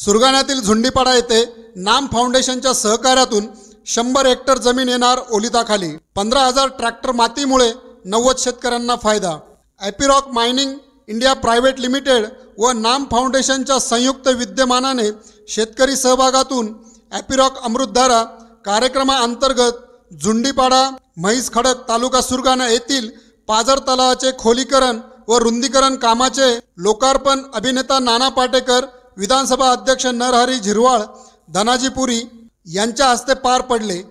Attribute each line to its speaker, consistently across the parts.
Speaker 1: सुरगाण्यातील झुंडीपाडा येथे नाम फाउंडेशनच्या सहकार्यातून 100 हेक्टर जमीन येणार ओलिताखाली। 15,000 ट्रॅक्टर मातीमुळे 90 शेतकऱ्यांना फायदा। एपिरॉक मायनिंग इंडिया प्रायव्हेट लिमिटेड व नाम फाउंडेशनच्या संयुक्त विद्यमानाने शेतकरी सहभागातून एपिरॉक अमृतधारा कार्यक्रमाअंतर्गत झुंडीपाडा म्हैसखडक तालुका सुरगाणा येथील पाझर तलावाचे खोलीकरण व रुंदीकरण कामाचे लोकार्पण अभिनेता नाना पाटेकर, विधानसभा अध्यक्ष नरहरी झिरवाळ, धनाजी पुरी यांच्या हस्ते पार पडले।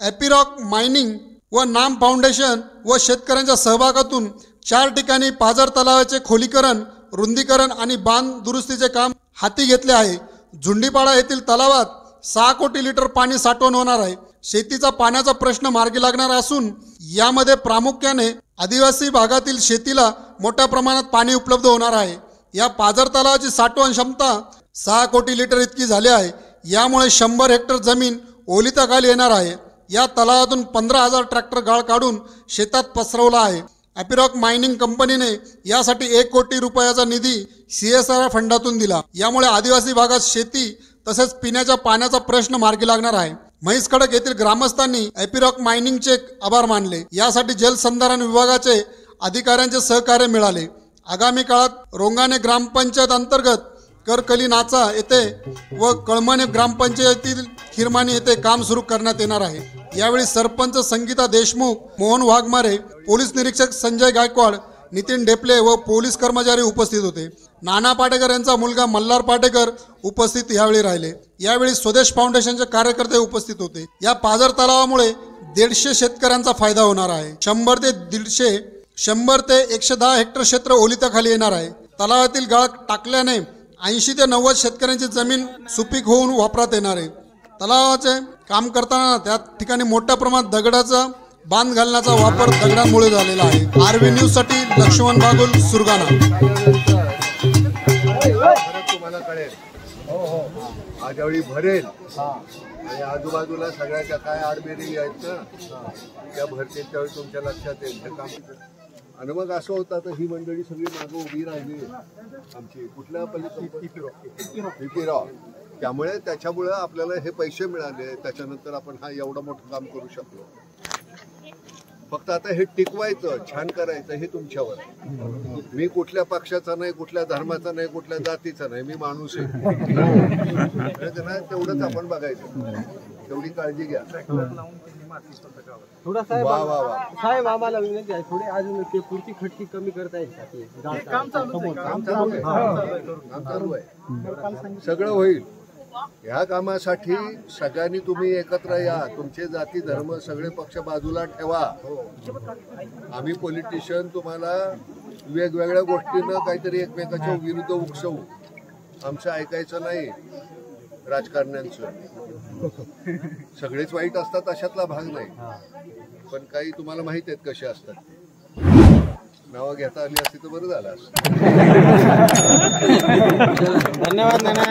Speaker 1: एपिरॉक मायनिंग व नाम फाउंडेशन व शेतकऱ्यांच्या सहभागातून 4 ठिकाणी पाझर तलावाचे खोलीकरण, रुंदीकरण आणि बांध दुरुस्तीचे काम हाती घेतले आहे। झुंडीपाडा येथील तलावात 6 कोटी लिटर पाणी साठवण होणार आहे। शेतीचा पाण्याचा प्रश्न मार्गी लागणार असून यामध्ये प्रामुख्याने आदिवासी भागातील शेतीला मोठ्या प्रमाणात पाणी उपलब्ध होणार आहे। या पाझर तलावाची साठवण क्षमता 6 कोटी लिटर इतकी झाली आहे। यामुळे 100 हेक्टर जमीन ओलिताखाली येणार आहे। या तलावातून 15,000 ट्रॅक्टर गाळ काढून शेतात पसरवला आहे। एपिरॉक मायनिंग कंपनीने यासाठी 1 कोटी रुपयाचा निधी CSR फंडातून दिला। यामुळे आदिवासी भागात शेती तसेच पिण्याच्या पाण्याचा प्रश्न मार्गी लागणार आहे। म्हैसखडक येथील ग्रामस्थांनी एपिरॉक मायनिंगचे आभार मानले। यासाठी जलसंधारण विभागाचे अधिकाऱ्यांचे सहकार्य मिळाले। आगामी काळात रोंगाणे ग्रामपंचायत अंतर्गत करकली नाचा येथे व कळमणे ग्रामपंचायतीतील खिरमानी येथे काम सुरू करण्यात येणार आहे। यावेळी सरपंच संगीता देशमुख, मोहन वाघमारे, पोलीस निरीक्षक संजय गायकवाड, नितीन ढेपले व पोलीस कर्मचारी उपस्थित होते। नाना पाटेकर यांचा मुलगा मल्हार पाटेकर उपस्थित यावेळी राहिले। यावेळी स्वदेश फाउंडेशनचे कार्यकर्ते उपस्थित होते। या पाझर तलावामुळे 150 शेतकऱ्यांचा फायदा होणार आहे। 100 ते 110 हेक्टर क्षेत्र ओलिताखाली येणार आहे। तलावातील गाळ टाकल्याने 80 ते 90 शेतकऱ्यांची जमीन सुपीक होऊन वापरात येणार आहे। तलावाचे काम करताना त्या ठिकाणी मोठ्या प्रमाणात दगडाचा बांध घालण्याचा वापर दगडांमुळे झालेला आहे। RV न्यूज साठी लक्ष्मण बागुल, सुरगाणा।
Speaker 2: तुम्हाला कळेल आजवेळी भरेल आणि आजूबाजूला सगळ्या ज्या काय आडबेरी आहेत ना त्या भरतील त्यावेळी तुमच्या लक्षात येईल ते काम। आणि मग असं होतं तर ही मंडळी सगळी मागं उभी राहिली आमची कुठल्या पिपीराव, त्यामुळे त्याच्यामुळे आपल्याला हे पैसे मिळाले। त्याच्यानंतर आपण हा एवढं मोठं काम करू शकलो। फक्त आता हे टिकवायचं, छान करायचं हे तुमच्यावर। मी कुठल्या पक्षाचा नाही, कुठल्या धर्माचा नाही, कुठल्या जातीचा नाही, मी माणूस आहे। तेवढंच आपण बघायचं, तेवढी काळजी घ्या।
Speaker 3: थोड़ा साहेब आम्हाला विनंती आहे, थोडी अजून ते पुरती खटकी कमी करता येईल।
Speaker 2: काम चालू आहे, सगळं होईल। या कामासाठी सगळ्यांनी तुम्ही एकत्र या। तुमचे जाती धर्म सगळे पक्ष बाजूला ठेवा। आम्ही पॉलिटिशियन तुम्हाला वेगवेगळ्या गोष्टींना काहीतरी एकमेकाच्या विरुद्ध उकसवू, आमचं ऐकायचं नाही। राजकारण्यांचं सगळेच वाईट असतात अशातला भाग नाही, पण काही तुम्हाला माहित आहेत कसे असतात। नावं घेता आली असती तर बरं झालं असतं।
Speaker 3: धन्यवाद नाना।